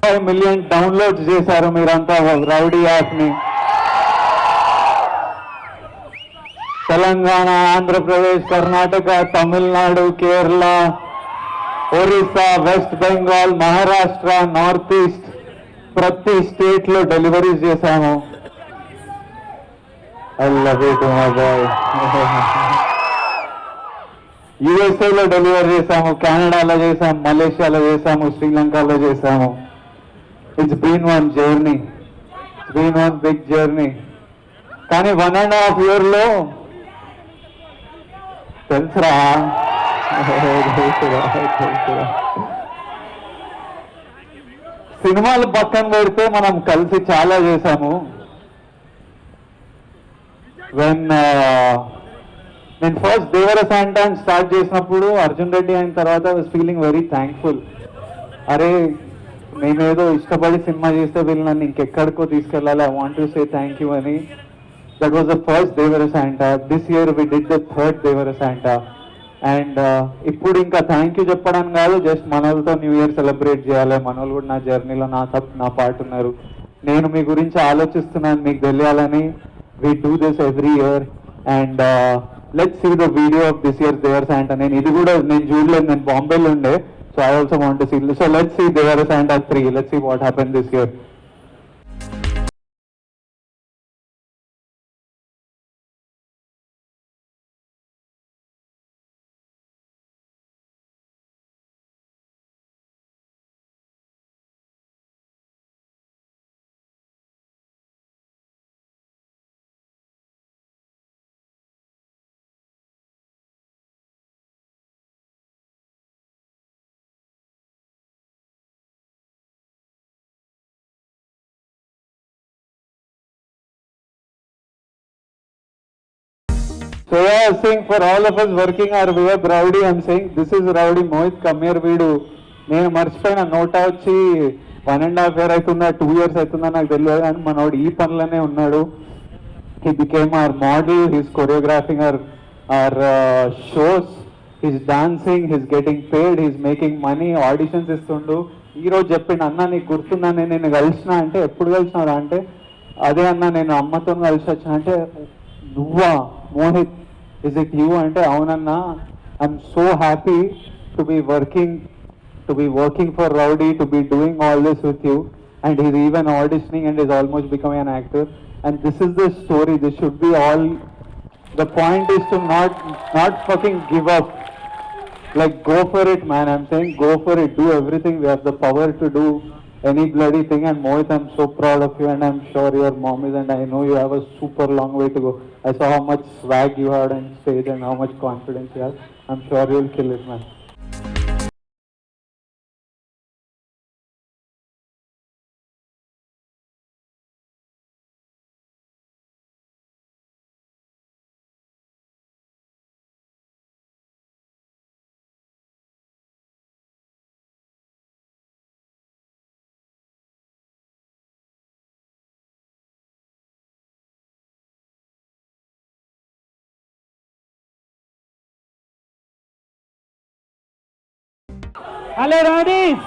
5 million downloads చేశారు మీరంతా rowdy app ని. తెలంగాణ, ఆంధ్రప్రదేశ్, కర్ణాటక, తమిళనాడు, కేరళ, ఒరిస్సా, వెస్ట్ బెంగాల్, మహారాష్ట్ర, నార్త్ ఈస్ట్ ప్రతి స్టేట్ లో డెలివరీస్ చేశాము. I love it my boy. యుఎస్ఏలో డెలివరీ చేశాము, కెనడాలో చేశాము, మలేషియాలో చేశాము, శ్రీలంకలో చేశాము. It's been one journey, it's been one big journey. కానీ 1.5 year లో తెలుసురా సినిమాలు పక్కన పెడితే మనం కలిసి చాలా చేశాము. నేను ఫస్ట్ దేవర శాంటా స్టార్ట్ చేసినప్పుడు అర్జున్ రెడ్డి అయిన తర్వాత I was feeling very thankful. అరే నేనేదో ఇష్టపడి సినిమా చేస్తే వీళ్ళు నన్ను ఇంకెక్కడికో తీసుకెళ్ళాలి, I want to say thank you అని. That was the first Devara Santa. This year we did the third Devara Santa. And ఇప్పుడు ఇంకా థ్యాంక్ యూ చెప్పడానికి కాదు, జస్ట్ మనోళ్ళతో న్యూ ఇయర్ సెలబ్రేట్ చేయాలి. మనోళ్ళు కూడా నా జర్నీలో నా పార్ట్ ఉన్నారు. నేను మీ గురించి ఆలోచిస్తున్నాను, మీకు తెలియాలని. We do this every year. And let's see the video of this year Devara Santa. నేను చూడలేదు, నేను బాంబేలో ఉండే. So I also want to see. So let's see Devara Santa 3. Let's see what happened this year. So yeah, saying for all of us working our way up Rowdy, I'm saying this is Rowdy Mohit. Come here, వీడు నేను మర్చిపోయిన నోటా వచ్చి 1.5 year అవుతుందా 2 years అవుతుందా నాకు తెలియదు, కానీ మనోడు ఈ పనులనే ఉన్నాడు. He became our model, he's choreographing our shows, he's dancing, he's getting paid, he's making money, auditions ఇస్తుండు. ఈ రోజు చెప్పిండు, అన్న నీకు గుర్తుందా నేను కలిసిన అంటే, ఎప్పుడు కలిసినారా అంటే, అదే అన్న నేను అమ్మతో కలిసి వచ్చిన అంటే, నువ్వా మోహిత్, ఇస్ ఇట్ యూ అంటే, అవునన్నా. I'm so happy to be working for rowdy, to be doing all this with you. And he's even auditioning and is almost becoming an actor. And this is the story. This should be all. The point is to not fucking give up. Like, go for it, man. I'm saying go for it. Do everything. We have the power to do any bloody thing. And Mohit, I'm so proud of you, and I'm sure your mom is, and I know you have a super long way to go. I saw how much swag you had on stage and how much confidence you have. I'm sure you'll kill it, man. Hello, Rowdies!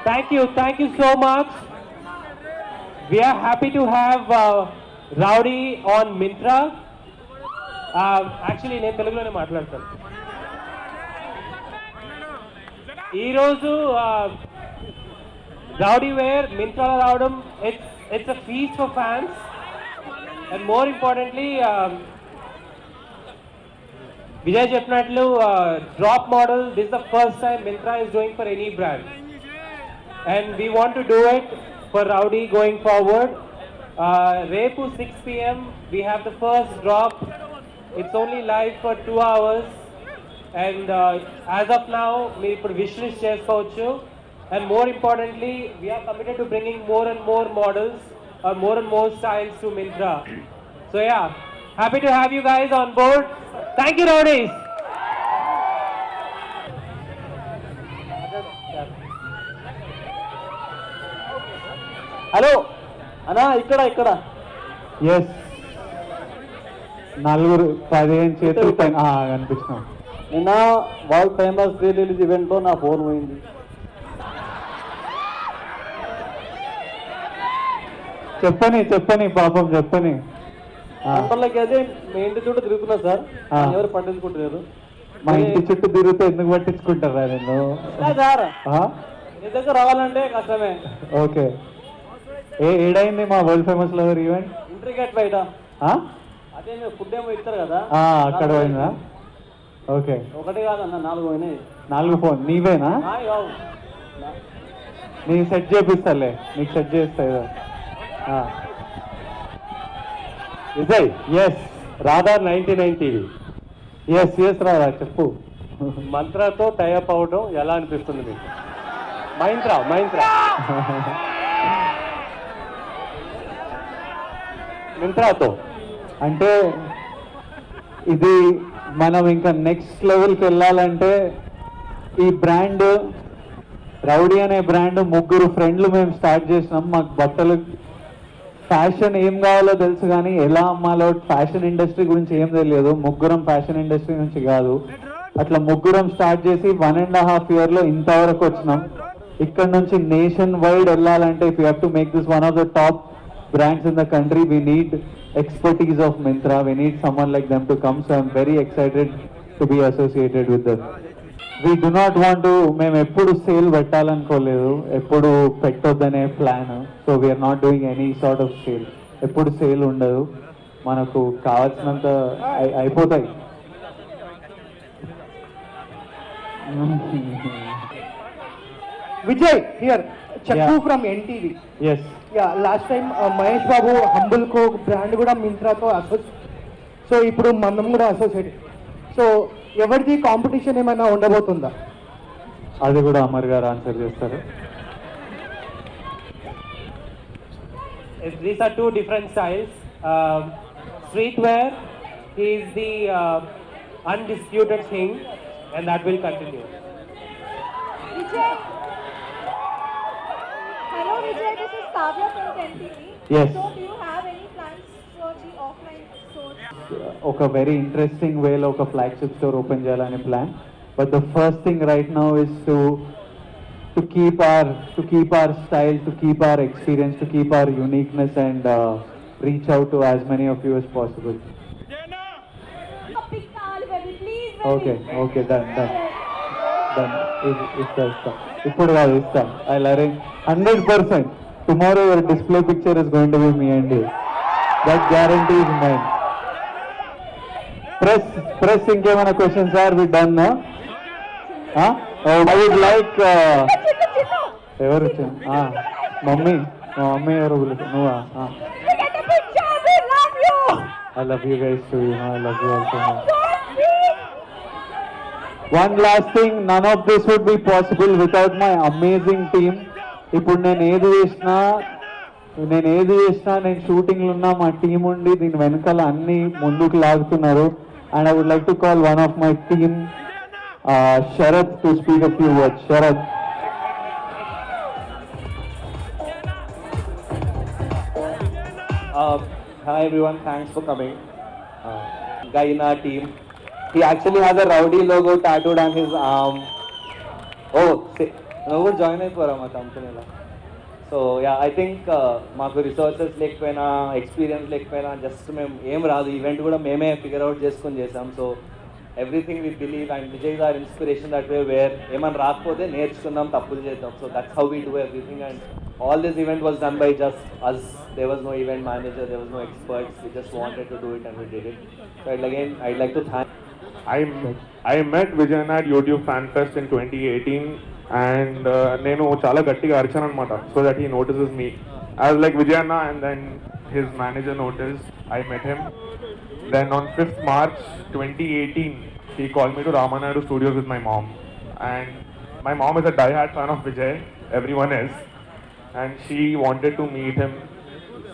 Thank you so much. We are happy to have Rowdy on Myntra. Actually, నేను తెలుగులోనే మాట్లాడతాను. ఈరోజు Rowdy wear Myntra రావడం, it's a feast for fans, and more importantly, Vijay చెప్పినట్లు drop model, this is the first time Myntra is doing for any brand, and we want to do it for Rowdy going forward. Repu 6 PM we have the first drop. It's only live for 2 hours, and as of now we put wish list cheskochu, and more importantly we are committed to bringing more and more models or more and more styles to Myntra. So yeah, happy to have you guys on board. Thank you, Rowdies. Hello అన్నా, ఇక్కడ yes, 4-15 చేతులు కనిపిస్తున్నాం. నిన్న world famous re release ఈవెంట్లో నా phone పోయింది. చెప్పని పాపం చెప్పని. అందరిలోకి అయితే మీ ఇంటి చుట్టూ తిరుగుతున్నా సార్, ఆ. ఎవరు పట్టించుకుంటలేరు. మా ఇంటి చుట్టూ తిరిగితే ఎందుకు పట్టించుకుంటారా నేను? సార్ మీ దగ్గర రావాలంటే కష్టమే. ఓకే. ఏడైంది మా వరల్డ్ ఫేమస్ లవర్ ఈవెంట్? ఇంట్రిగేట్ బయట అదే మీరు ఫుడ్ ఏమో ఇస్తారు కదా, అక్కడ పోయిందా? ఓకే. ఒకటి కాదన్న 4 పోయినాయి. 4 ఫోన్ నీవేనా? నాయి కావు. నీ సెట్ చేపిస్తాలే, నీకు సెట్ చేస్తా ఏదో. Vijay, yes Radha 99 TV yes Radha చెప్పు. మంత్రాతో టైఅప్ అవడం ఎలా అనిపిస్తుంది మీకు? మైంత్రా మింత్రాతో అంటే ఇది మనం ఇంకా నెక్స్ట్ లెవెల్కి వెళ్ళాలంటే ఈ బ్రాండ్ రౌడీ అనే బ్రాండ్ 3 ఫ్రెండ్లు మేము స్టార్ట్ చేసినాం. మాకు బట్టలు ఫ్యాషన్ ఏం కావాలో తెలుసు కానీ ఎలా అమ్మాలో ఫ్యాషన్ ఇండస్ట్రీ గురించి ఏం తెలియదు. 3 ఫ్యాషన్ ఇండస్ట్రీ నుంచి కాదు, అట్లా 3 స్టార్ట్ చేసి 1.5 yearలో ఇంతవరకు వచ్చినాం. ఇక్కడ నుంచి నేషన్ వైడ్ వెళ్ళాలంటే if you have to make this one of the top brands in the country, we need expertise of Myntra, we need someone like them to come, so I'm very excited to be associated with them. We do not want to, మేము ఎప్పుడు sale పెట్టాలనుకోలేదు, ఎప్పుడు పెట్టొద్దనే plan. So we are not doing any sort of sale. ఎప్పుడు sale ఉండదు, మనకు కావాల్సినంత అయిపోతాయి. Vijay, here, Chakku Yeah. from NTV. Yes. Yeah, last time Mahesh Babu Humble Co brand కూడా మింత్రాతో సో ఇప్పుడు మనం కూడా అసోసియేటెడ్. సో ఎవరిది కాంపిటీషన్ ఏమైనా ఉండబోతుందా? అది కూడా అమర్ గారు ఆన్సర్ చేస్తారు. These are 2 different styles. Streetwear is the undisputed thing, and that will continue. Vijay. Hello Vijay, this is Kavya from NTV. Yes. So do you have any plans for the offline stores? ఒక very interesting వేలో ఒక flagship store open చేయాలనే plan. But the first thing right now is to keep our style, to keep our experience, to keep our uniqueness and reach out to as many of you as possible. A big towel, baby, please. Okay, done. ఇస్తా ఇప్పుడు కాదు, ఇస్తా. I'll arrange 100%. Tomorrow your display picture is going to be me and you. That guarantee is mine. Press ఇంకేమైనా questions are we done? I would like ఎవరు mummy ఎవరు నువ్వా? Look at the picture, we love you. I love you guys too, I love you also. One last thing, none of this would be possible without my amazing team. ఇప్పుడు నేను ఏది చేసినా నేను షూటింగ్లు ఉన్నా మా టీం ఉండి దీని వెనకాల అన్ని ముందుకు లాగుతున్నారు. And I would like to call one of my team, Sharath, to speak a few words. Sharath. Hi everyone, thanks for coming. Guy in our team, he actually has a Rowdy logo tattooed on his arm. నువ్వు join అయిపోరా మా కంపెనీలో. So yeah, I think మాకు resources లేకపోయినా, experience లేకపోయినా, just మేము ఏం రాదు, event కూడా మేమే ఫిగర్ అవుట్ చేసుకొని చేసాం. So everything we believe and Vijay garu inspiration that way where ఏమైనా రాకపోతే నేర్చుకుందాం, తప్పులు చేద్దాం. So that's how we do everything. And all this event was done by just us. There was no event manager, there was no experts. We just wanted to do it and we did it. So again I'd like to thank. I met Vijayana at YouTube Fan Fest in 2018 and నేను చాలా గట్టిగా అరిచాను అనమాట, so that he notices me. I was like Vijayana and then his manager noticed. I met him. Then on 5th March 2018 he called me to Ramanadu Studios with my mom, and my mom is a die-hard fan of Vijay, everyone is, and she wanted to meet him.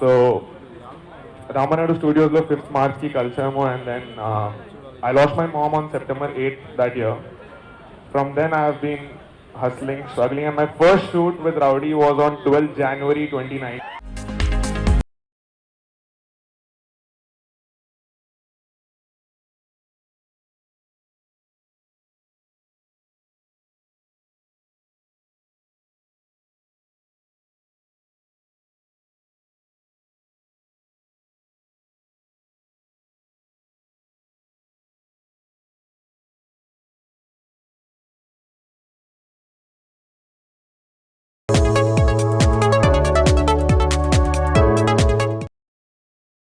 So Ramanadu Studios lo 5th March ki kalchamu, and then I lost my mom on September 8th that year. From then I have been hustling, struggling, and my first shoot with Rowdy was on 12th January 2019.